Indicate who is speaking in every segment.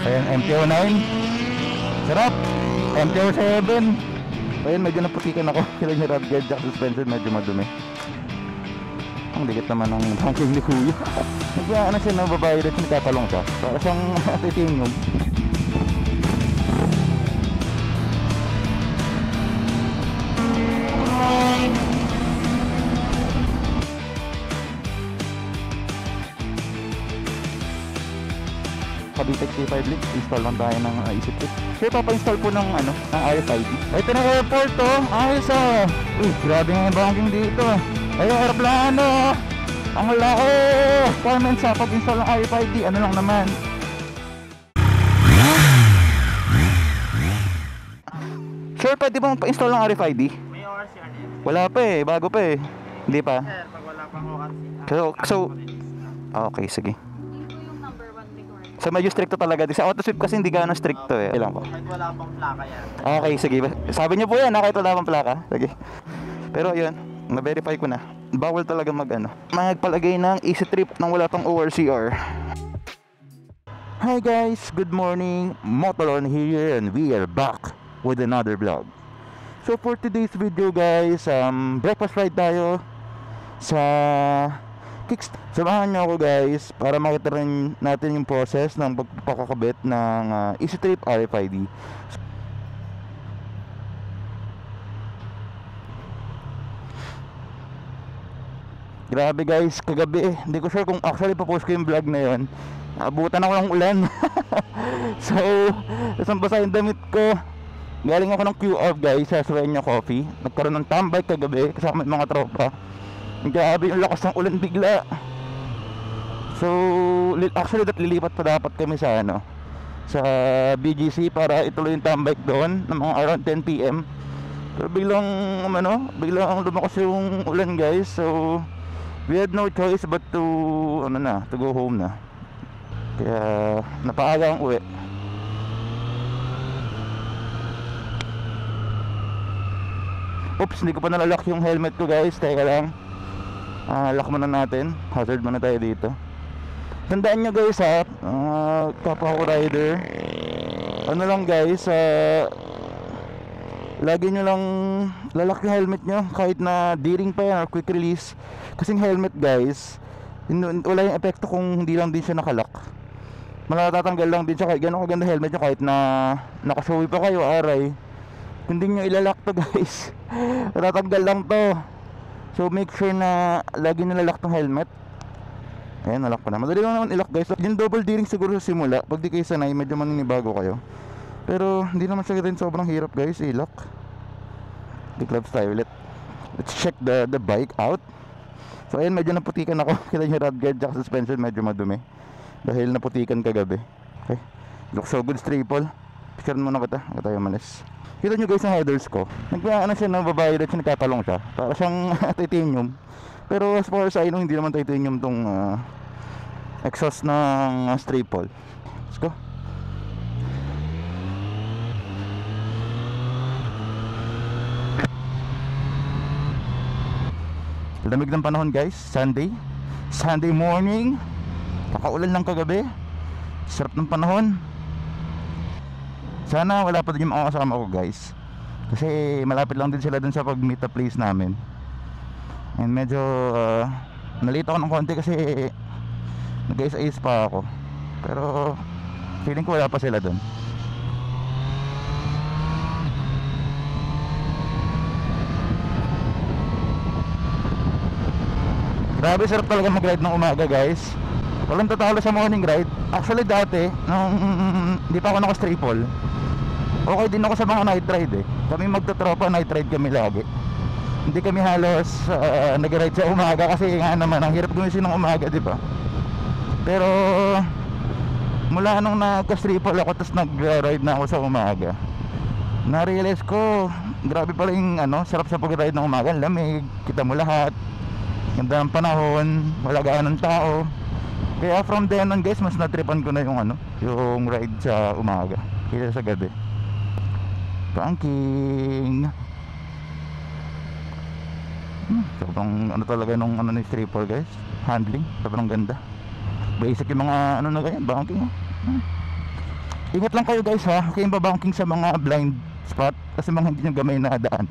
Speaker 1: Ayan, MTO9. Sarap. MTO7. Ayan, medyo naputikan ako. Kailan yung rod guard jack suspension, medyo madumi. Ang dikit naman ng hangking ni Kuya. Nagbayaan na siya ng babae rin, nagtatalong siya. Para siyang titanium. Cavite T5 Link, install lang tayo ng EasyTrip. Kaya papa-install po ng ng RFID. Ito na airport ayos Uy, grabe nga yung banking dito Ay, aeroplano ang laki. Comment sa pag-install ng RFID, ano lang naman. Sure, pwede bang pa-install ng RFID?
Speaker 2: May ORC ano yun?
Speaker 1: Wala pa bago pa Hindi pa.
Speaker 2: Sir, pag wala pang ORC.
Speaker 1: So, okay, sige. So medyo stricto talaga. Sa AutoSweep kasi hindi gano'ng stricto Ilan po?
Speaker 2: Kahit wala pang plaka yan.
Speaker 1: Okay, sige. Sabi niyo po yan kahit wala pang plaka. Sige. Pero yun, na-verify ko na. Bawal talaga magpalagay ng EasyTrip nang wala pang ORCR. Hi guys, good morning. Motorlon here and we are back with another vlog. So for today's video guys, breakfast ride tayo sa Kickstart. Samahan nyo ako guys para makita rin natin yung process ng pagpapakabit ng EasyTrip RFID. Grabe guys, kagabi hindi ko sure kung actually papost ko yung vlog na yun. Abutan ako ng ulan. So, isang basa yung damit ko. Galing ako ng Q-Off guys sa Sueño Coffee. Nagkaroon ng tambay kagabi kasama yung mga tropa. Grabe yung lakas ng ulan bigla. So actually lilipat pa dapat kami sa sa BGC para ituloy yung tambay doon ng mga around 10 PM. Pero biglang lumakas yung ulan guys. So we had no choice but to to go home na. Kaya napaaga ang uwi. Oops, hindi ko pa nalalak yung helmet ko guys. Teka lang. Lock muna natin. Hazard muna tayo dito. Tandaan nyo guys kapwa ko rider, ano lang guys, lagi nyo lang lalak yung helmet nyo kahit na D-ring pa yan or quick release. Kasing helmet guys, wala yung epekto kung hindi lang din siya nakalak. Malatatanggal lang din siya kahit gano'ng kaganda helmet nyo, kahit na nakashowy pa kayo aray. Hindi nyo ilalak to guys. Matatanggal lang to. So make sure na lagi nilalak tong helmet. Ayan, nalak pa na. Madali lang naman ilak guys. Yung double D-ring siguro sa simula. Pag di kayo sanay, medyo maninibago kayo. Pero hindi naman siya rin sobrang hirap guys ilak. Di-clubs tayo ulit. Let's check the bike out. So ayan, medyo naputikan ako. Kita nyo rod guard jack suspension, medyo madumi dahil naputikan kagabi. Okay, look so good triple. Picture muna kita. Huwag tayo malis. Kita nyo guys ang headers ko. Nagbayaan na siya ng babae rin, nagtatalong siya. Para siyang titanium. Pero as far as I know, hindi naman titanium tong exhaust ng triple. Let's go. Lamig ng panahon guys. Sunday morning. Kakaulan lang kagabi. Sarap ng panahon. Sana wala pa din yung mga kasama ko guys, kasi malapit lang din sila dun sa pag-meet up place namin. And medyo nalito ako ng konti kasi nag-is pa ako. Pero feeling ko wala pa sila dun. Grabe, sarap talaga mag-ride ng umaga guys. Walang tatalo sa morning ride. Actually dati, nung hindi pa ako naka-triple, okay din ako sa mga night ride Kami magtotropa, night ride kami lagi. Hindi kami halos nag-ride sa umaga kasi nga naman ang hirap gumising ng umaga, di ba? Pero mula nung nagka-triple ako tapos nag-ride na ako sa umaga, na-realize ko grabe pala yung sarap sa pag-ride ng umaga. Lamig, kita mo lahat, ganda ng panahon, wala gaano ng tao. Kaya from then on guys, mas natripan ko na yung ride sa umaga kaysa sa gabi. Banking. Sobrang talaga nung ni triple guys, handling sobrang ganda. Basic yung mga na ganyan, banking. Ingat lang kayo guys ha, huwag kayong babanking sa mga blind spot kasi mga hindi nyo gamay na daan.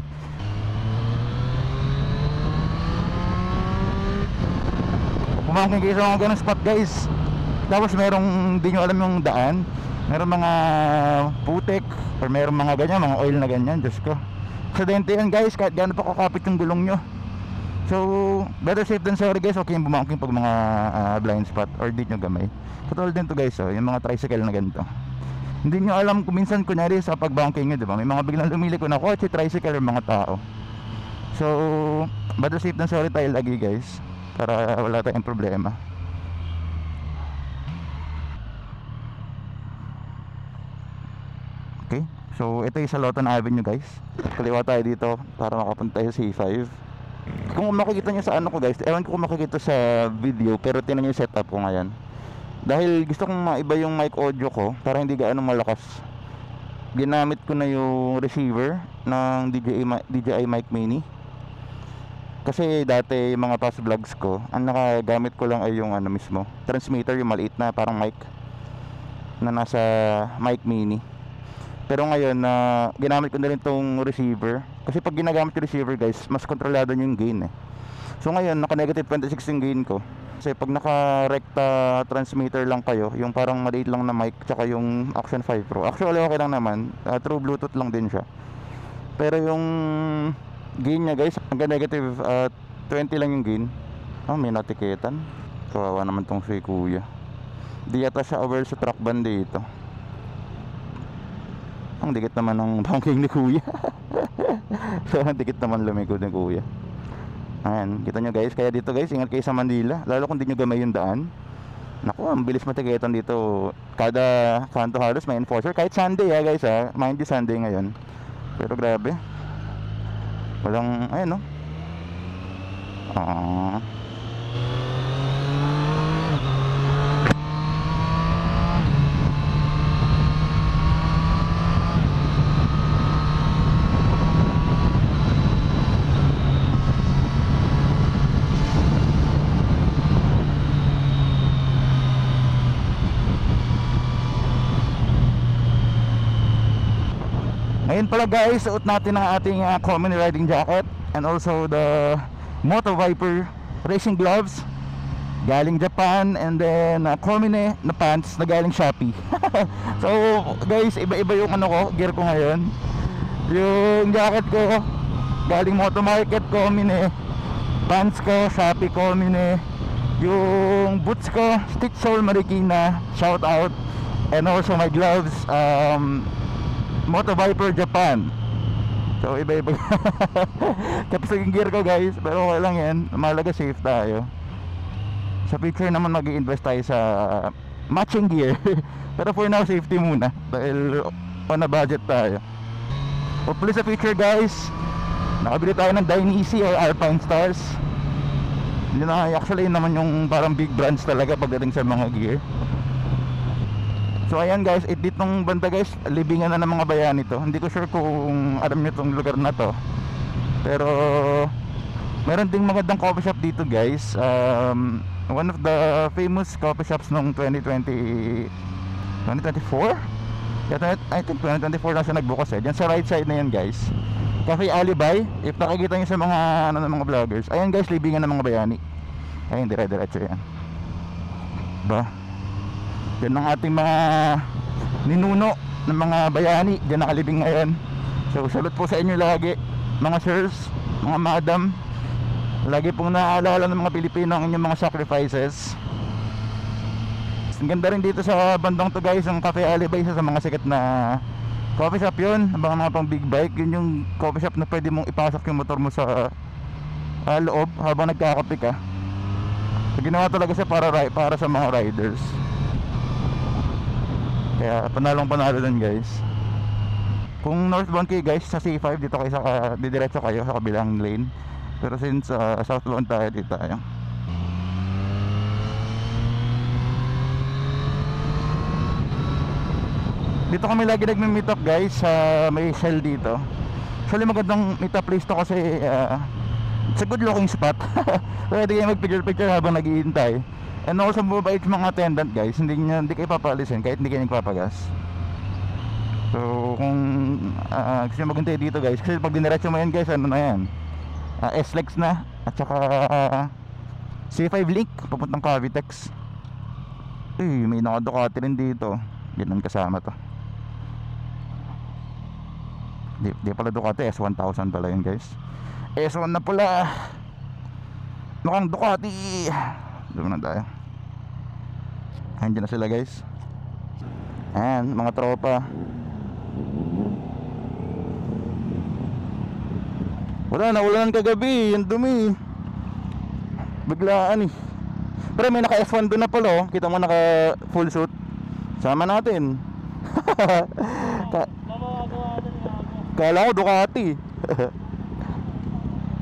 Speaker 1: Bumanking kayo sa mga ganong spot guys, tapos merong hindi nyo alam yung daan, merong mga putik or merong mga ganyan, mga oil na ganyan. Diyos ko, aksidente yan guys kahit gano'n pa kakapit yung gulong nyo. So better safe than sorry guys. Okay yung bumanking pag mga blind spot or di nyo gamay. Katulad din to guys, yung mga tricycle na ganito, hindi nyo alam kung minsan kunyari sa pagbanking nyo, diba? May mga biglang lumiliko na kotse, tricycle or mga tao. So better safe than sorry tayo lagi guys, para wala tayong problema. Okay, so ito yung sa Lotan Avenue guys. Kaliwa tayo dito para makapunta tayo sa C5. Kung makikita nyo sa ano ko guys, ewan ko kung makikita sa video, pero tinan nyo yung setup ko ngayon. Dahil gusto kong maiba yung mic audio ko para hindi gaano malakas, ginamit ko na yung receiver ng DJI Mic Mini. Kasi dati yung mga past vlogs ko, ang nakagamit ko lang ay yung ano mismo, transmitter, yung maliit na parang mic na nasa Mic Mini. Pero ngayon ginamit ko na rin tong receiver. Kasi pag ginagamit yung receiver guys, mas kontrolado yung gain eh. So ngayon naka negative 26 yung gain ko. Kasi pag naka-recta transmitter lang kayo, yung parang maliit lang na mic, tsaka yung Action 5 Pro, actually okay lang naman, through Bluetooth lang din siya. Pero yung gain niya guys, hanggang negative 20 lang yung gain. May natiketan. Kawawa naman tong si kuya. Di yata siya aware sa track band dito. Ang dikit naman ng banking ni kuya. So ang dikit naman lumikod ni kuya. Ayan, kita nyo guys. Kaya dito guys, ingat kayo sa Manila, lalo kung di nyo gamay yung daan. Naku, ang bilis matiketan dito. Kada kanto halos may enforcer. Kahit Sunday guys mind you, Sunday ngayon. Pero grabe, walang, ayun no. Ngayon pala guys, suot natin ang ating common riding jacket and also the Moto Viper racing gloves galing Japan, and then Komine na pants na galing Shopee. So guys, iba-iba yung ano ko, gear ko ngayon. Yung jacket ko galing Moto Market Komine, pants ko Shopee Komine, yung boots ko Stitch Soul Marikina, shout out, and also my gloves Moto Viper Japan. So iba-iba. Tapos yung gear ko guys, pero okay lang yan, mahalaga safe tayo. Sa future naman mag-i-invest tayo sa matching gear. Pero for now, safety muna, dahil on a budget tayo. Hopefully sa future guys, nakabili tayo ng Dainese or Alpine Stars. Yun na, actually yun naman yung parang big brands talaga pagdating sa mga gear. So ayan guys, ditong banda guys, libingan na ng mga bayani to. Hindi ko sure kung alam nyo tong lugar na to, pero meron ding magandang coffee shop dito guys. One of the famous coffee shops noong 2024? I think 2024 na siya nagbukas Diyan sa right side na yan guys, Cafe Alibay. If nakikita nyo sa mga ng mga vloggers, ayan guys, libingan ng mga bayani. Ayun, dire-diretso yan ba? Yan ang ating mga ninuno ng mga bayani diyan nakalibing ngayon. So salute po sa inyo lagi mga sirs, mga madam. Lagi pong naaalala ng mga Pilipino ang inyong mga sacrifices. Ang ganda rin dito sa bandang to guys, ang Cafe Alibay, isa sa mga sikat na coffee shop yun. Mga pang big bike, yun yung coffee shop na pwede mong ipasok yung motor mo sa loob habang nagkakape ka. So ginawa talaga siya para sa mga riders. Kaya panalo din guys. Kung northbound kayo guys sa C5, dito kayo didiretso kayo sa kabilang lane. Pero since southbound tayo, dito tayo. Dito kami lagi nagme-meet up guys sa may Shell dito. Actually magandang meet up place to kasi it's a good looking spot. Pwede kayo mag-picture habang nag-iintay. And also mabait yung mga attendant guys, hindi kayo papalisin kahit hindi kayo nagpapagas. So kung gusto nyo maghintay dito guys, kasi pag diniretso mo yan guys, ano na yan, S-Lex na, at saka C5 link papuntang Cavitex. May naka Ducati rin dito, yan ang kasama to. Di pala Ducati, S1000 pala yun guys. S1 na pala, mukhang Ducati. Doon na tayo. Andiyan na sila guys. Ayan mga tropa. Wala, nawalanan kagabi, yung dumi. Biglaan eh. Pero may naka S1 doon na pala oh. Kita mo naka full suit. Sama natin. Kala ko Ducati.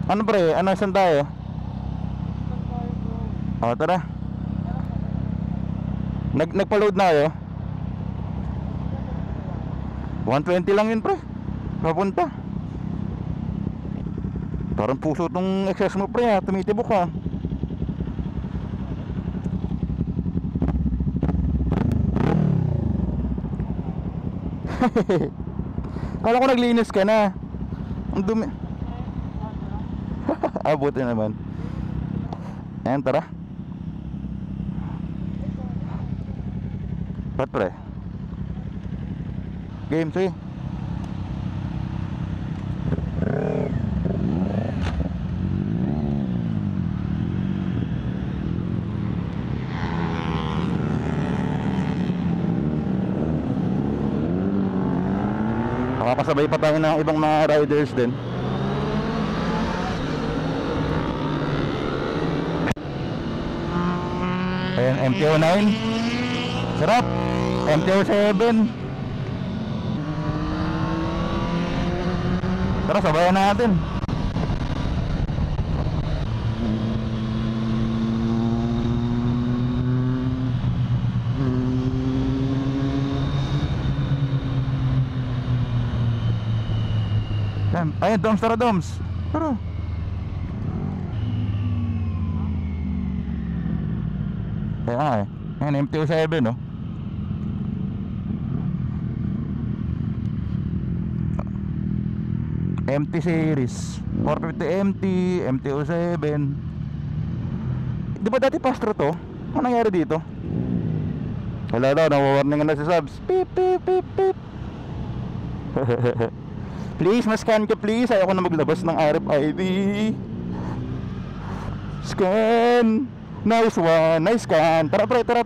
Speaker 1: Ano pre, ano saan tayo? O tara. Nagpa-load na kayo? 120 lang yun pre. Papunta. Parang puso tong excess mo pre ha. Tumitibok ha. Kala ko naglinis ka na. Ang dumi. Buti naman. Ayan tara. Ba't pre? Game 3. Makakasabay pa tayo ng ibang mga riders din. Ayan, MTO9. Sarap. MTO7. Tara, sabayan natin. Ayan, Doms, tara Doms. Tara. Kaya nga eh. Ayan, MTO7 no. MT series 450 MT, MTO7. Di ba dati Pastro to? Ano nangyari dito? Wala daw, nawawarningan na si Subs. Pip, pip, pip, pip. Please, mas-scan ka please. Ayaw ko na maglabas ng RFID. Scan. Nice one, nice scan. Tara pre, tara.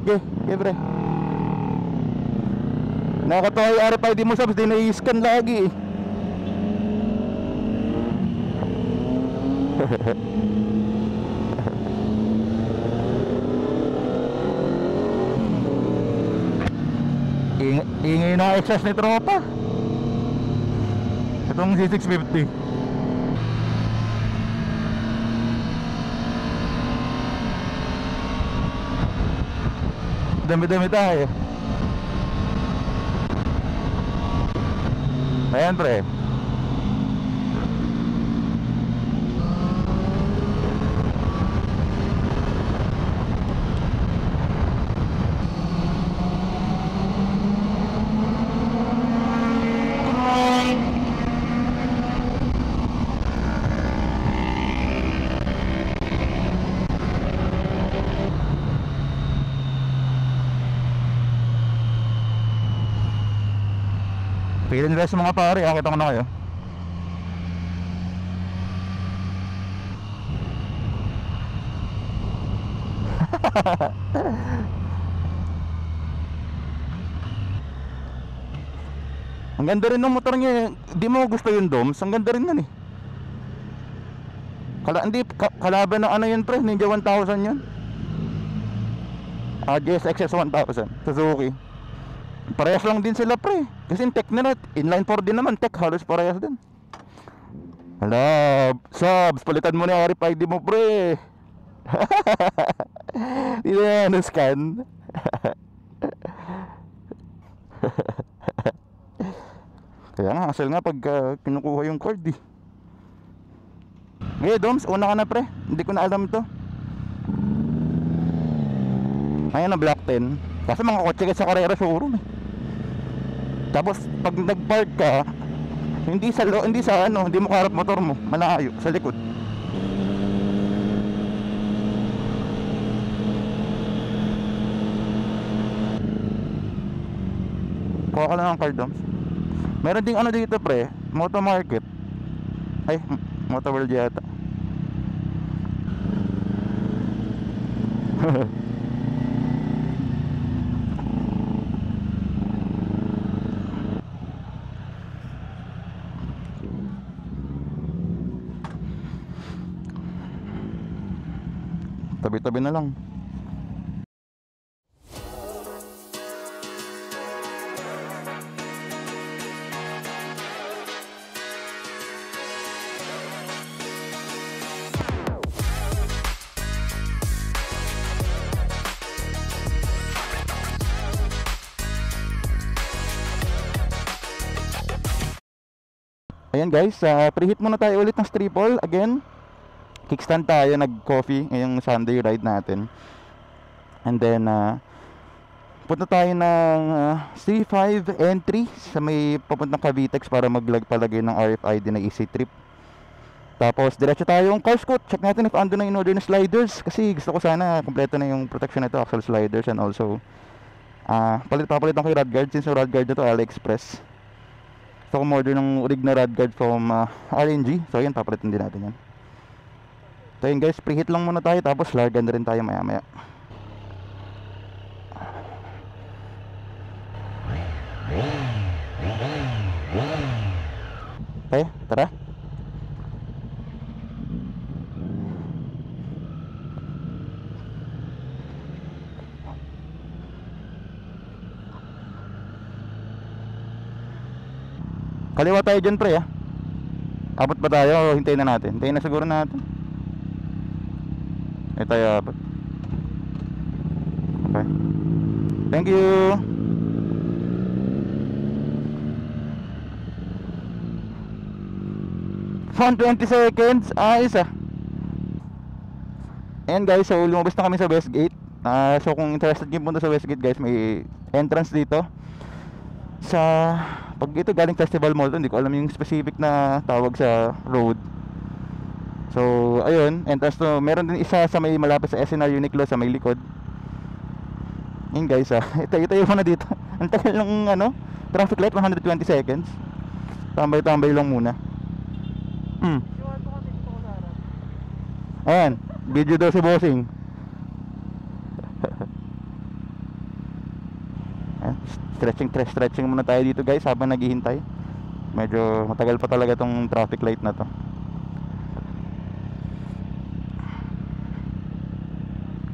Speaker 1: Okay, pre. Nakakatawa yung RFID mo Subs, di na-i-scan lagi. Ingay na exhaust ni tropa. Itong C650. Dami-dami tayo. Ayan pre. Feeling rest mga pare, akita ko na kayo. Ang ganda rin ng motor niya. Di mo gusto yung Doms? Ang ganda rin nun eh. Kalaban ng ano yun pre, Ninja 1000 yun. GSX-S 1000 Suzuki. Parehas lang din sila pre. Kasi tech na inline 4 din naman. Tech halos parehas din. Hala, Subs, palitan mo na yung RFID mo pre. Hindi na yan, scan. Kaya nga, asal nga pag kinukuha yung card eh. Okay Doms, una ka na pre. Hindi ko na alam ito. Ayan na, Black 10. Kasi mga kotse kasi sa karera showroom eh. Tapos pag nag-park ka, hindi sa ano, hindi mo kaharap motor mo, malayo sa likod. Kuha ka lang ng card, Doms. Meron ding ano dito pre, Moto Market. Ay, Moto World yata. Tabi-tabi na lang. Ayan guys, preheat muna tayo ulit ng triple again. Kickstand tayo, nag-coffee ngayong Sunday ride natin. And then punta tayo ng C5 entry sa may papuntang Cavitex para palagay ng RFID na easy trip. Tapos diretso tayo yung car scoot. Check natin if ando na in order na sliders, kasi gusto ko sana kompleto na yung protection nito, axle sliders, and also papalitan ko yung rod guard, since yung rod guard na to AliExpress. Gusto ko order ng rig na rod guard from RNG. So yan, papalitan din natin yan. So yun guys, preheat lang muna tayo, tapos largan na rin tayo maya maya. Okay, tara. Kaliwa tayo dyan pre Abot ba tayo o hintayin na natin? Hintayin na siguro natin. Tayo abot. Okay. Thank you. Fun 20 seconds. Ayos Ayan guys, so lumabas na kami sa Westgate. So kung interested kayo punta sa Westgate guys, may entrance dito. Pag ito galing Festival Mall to, hindi ko alam yung specific na tawag sa road. So ayun, entrance to. Meron din isa sa may malapit sa SNR Uniqlo sa may likod. Yun guys ito yung na dito. Ang tagal ng traffic light, 120 seconds. Tambay-tambay lang muna. Ayan, video daw si bossing. Stretching muna tayo dito guys habang naghihintay. Medyo matagal pa talaga tong traffic light na to.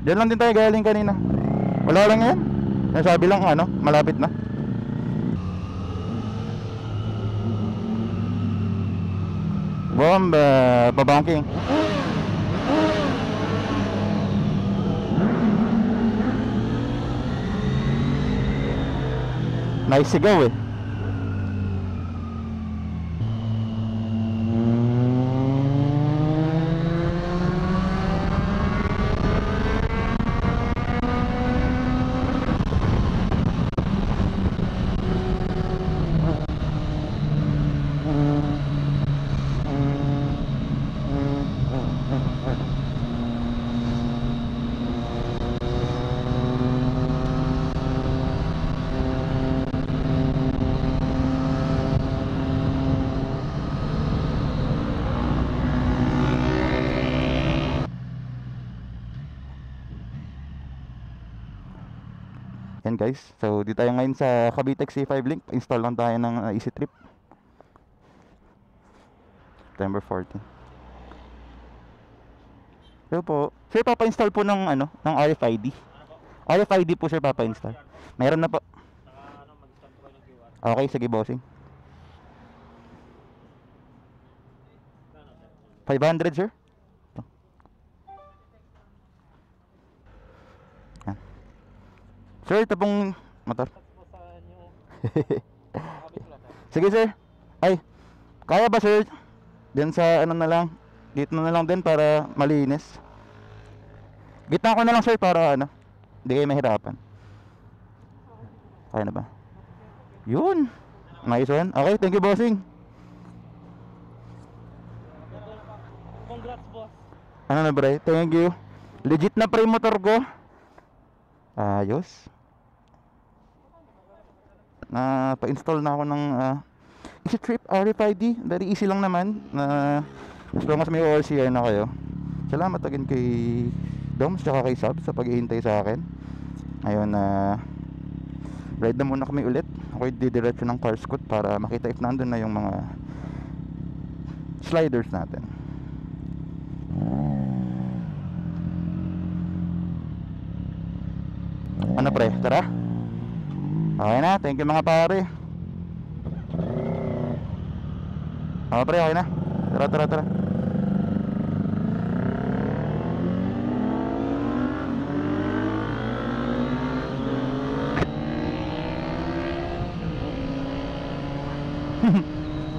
Speaker 1: Diyan lang din tayo galing kanina. Wala lang yan. Nasabi lang malapit na. Bomba, pabanking. Nice sigaw Yan guys, so di tayo ngayon sa Cavitex C5 link. Install lang tayo ng easy trip September 14. So po, sir, papa-install po ng ng RFID. RFID po sir, papa-install. Meron na po. Okay, sige bossing. 500 sir. Sir, ito pong motor. Sige sir. Ay, kaya ba sir? Diyan sa na lang. Dito na lang din para malinis. Gitna ko na lang sir para hindi kayo mahirapan. Kaya na ba? Yun. Nice one. Okay, thank you, bossing.
Speaker 2: Congrats, boss.
Speaker 1: Ano na, pre? Thank you. Legit na pre motor ko. Ayos. Pa-install na ako ng Easy Trip RFID. Very easy lang naman. As long as may ORCR na kayo. Salamat again kay Doms tsaka kay Sab sa paghihintay sa akin. Ayun, ride na muna kami ulit. Ako'y didiretso ng car scoot para makita if nandun na yung mga sliders natin. Ano pre? Tara. Okay na, thank you mga pare. Okay pre, okay na. Tara.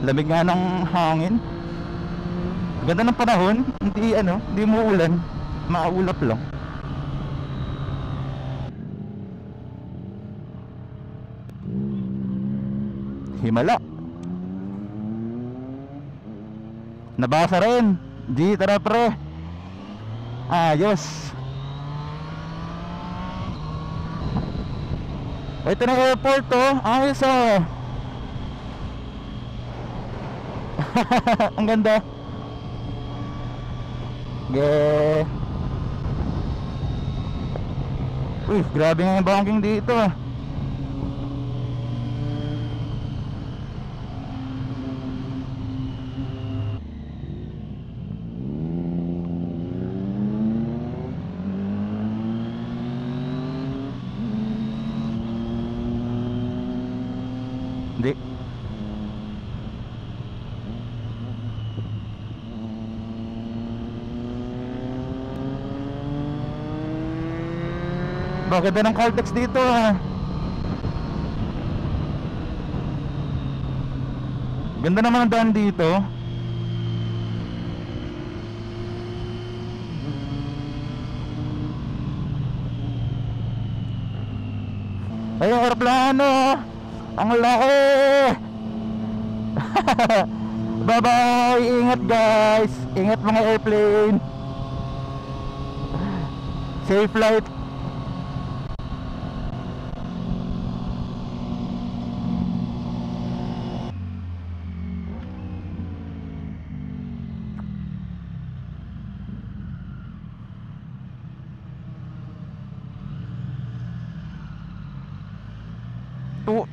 Speaker 1: Lamig nga ng hangin. Ganda ng panahon. Hindi umuulan. Maulap lang. Himala. Nabasa rin. G, tara pre. Ayos. Ito na airport oh. Ayos oh. Ang ganda. Uy, grabe nga yung banking dito ah. Hindi. Maganda ng Caltex dito ah. Ganda naman ang daan dito. Ay, ang aeroplano. Ang laki. Bye bye. Ingat guys. Ingat mga airplane. Safe flight.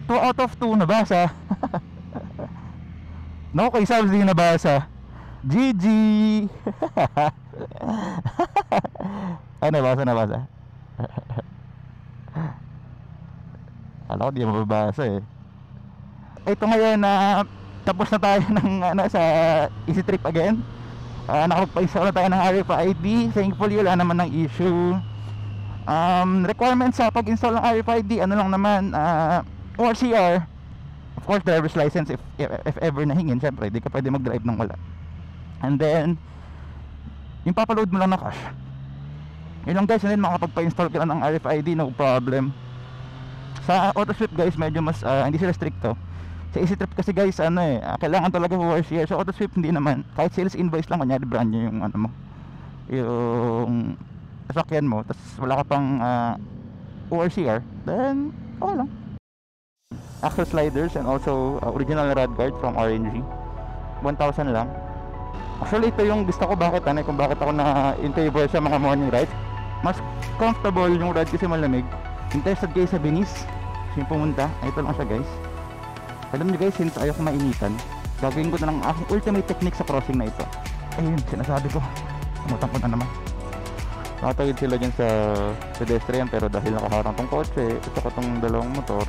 Speaker 1: Two out of 2 nabasa. No, kay Sabs di nabasa. GG. Nabasa. Alam ko di mababasa eh. Ito ngayon na tapos na tayo ng sa Easy Trip again. Nakapag-install na tayo ng RFID. Thankfully wala naman ng issue. Requirements sa pag-install ng RFID ano lang naman, ORCR, of course driver's license if ever nahingin, syempre di ka pwede mag-drive nang wala. And then yung papaload mo lang na cash, yun lang guys. And then makapagpa-install ka lang ng RFID, no problem. Sa AutoSweep guys medyo mas hindi sila stricto. Sa Easy Trip kasi guys kailangan talaga ORCR. Sa AutoSweep hindi naman, kahit sales invoice lang, kunyari brand new yung yung sasakyan mo, tapos wala ka pang ORCR, then okay lang. Axle sliders and also original rod guard from RNG, 1,000 lang. Actually ito yung gusto ko, kung bakit ako na in favor sa mga morning rides. Mas comfortable yung ride kasi malamig. Interested guys sa Venice, yung pumunta, ito lang siya guys. Alam nyo guys, since ayaw ko mainitan, gagawin ko na lang aking ultimate technique sa crossing na ito. Ayun, sinasabi ko, umutang ko na naman. Nakatawid sila dyan sa pedestrian, pero dahil nakaharang tong kotse, ito ko tong dalawang motor,